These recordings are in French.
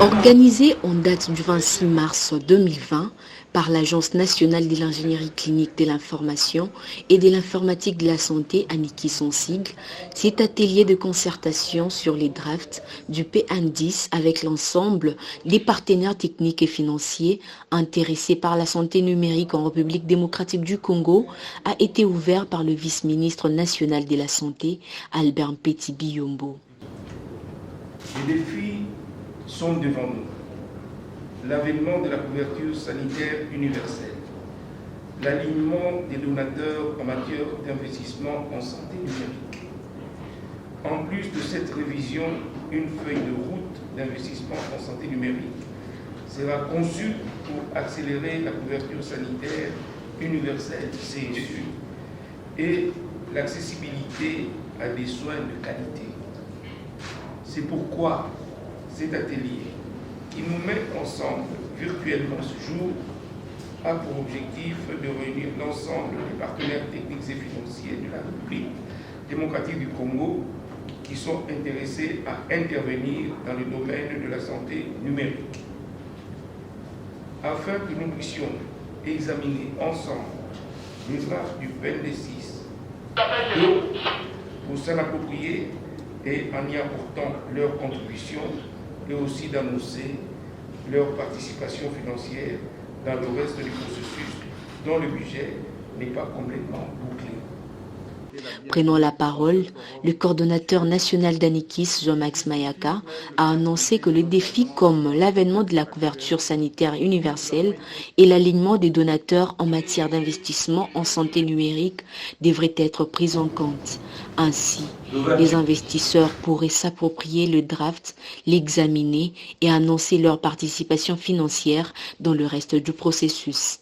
Organisée en date du 26 mars 2020 par l'Agence nationale de l'ingénierie clinique de l'information et de l'informatique de la santé, ANIKI son sigle, cet atelier de concertation sur les drafts du P110 avec l'ensemble des partenaires techniques et financiers intéressés par la santé numérique en République démocratique du Congo a été ouvert par le vice-ministre national de la Santé, Albert Petit-Biyombo. Les défis sont devant nous. L'avènement de la couverture sanitaire universelle, l'alignement des donateurs en matière d'investissement en santé numérique. En plus de cette révision, une feuille de route d'investissement en santé numérique sera conçue pour accélérer la couverture sanitaire universelle CSU et l'accessibilité à des soins de qualité. C'est pourquoi cet atelier, qui nous met ensemble virtuellement ce jour, a pour objectif de réunir l'ensemble des partenaires techniques et financiers de la République démocratique du Congo qui sont intéressés à intervenir dans le domaine de la santé numérique. Afin que nous puissions examiner ensemble les drafts du PND6 pour s'en approprier et en y apportant leur contribution, et aussi d'annoncer leur participation financière dans le reste du processus dont le budget n'est pas complètement bouclé. Prenant la parole, le coordonnateur national d'Anikis, Jean-Max Mayaka, a annoncé que les défis comme l'avènement de la couverture sanitaire universelle et l'alignement des donateurs en matière d'investissement en santé numérique devraient être pris en compte. Ainsi, les investisseurs pourraient s'approprier le draft, l'examiner et annoncer leur participation financière dans le reste du processus.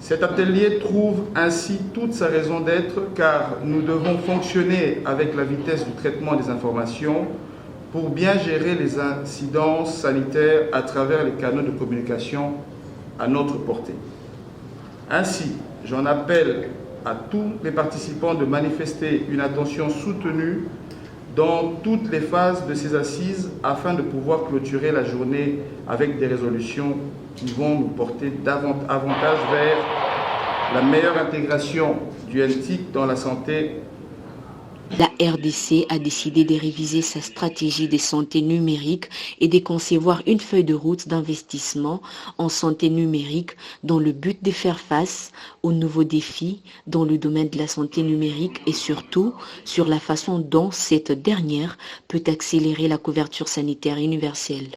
Cet atelier trouve ainsi toute sa raison d'être car nous devons fonctionner avec la vitesse du traitement des informations pour bien gérer les incidences sanitaires à travers les canaux de communication à notre portée. Ainsi, j'en appelle à tous les participants de manifester une attention soutenue dans toutes les phases de ces assises afin de pouvoir clôturer la journée avec des résolutions qui vont nous porter davantage vers la meilleure intégration du NTIC dans la santé. La RDC a décidé de réviser sa stratégie de santé numérique et de concevoir une feuille de route d'investissement en santé numérique dans le but de faire face aux nouveaux défis dans le domaine de la santé numérique et surtout sur la façon dont cette dernière peut accélérer la couverture sanitaire universelle.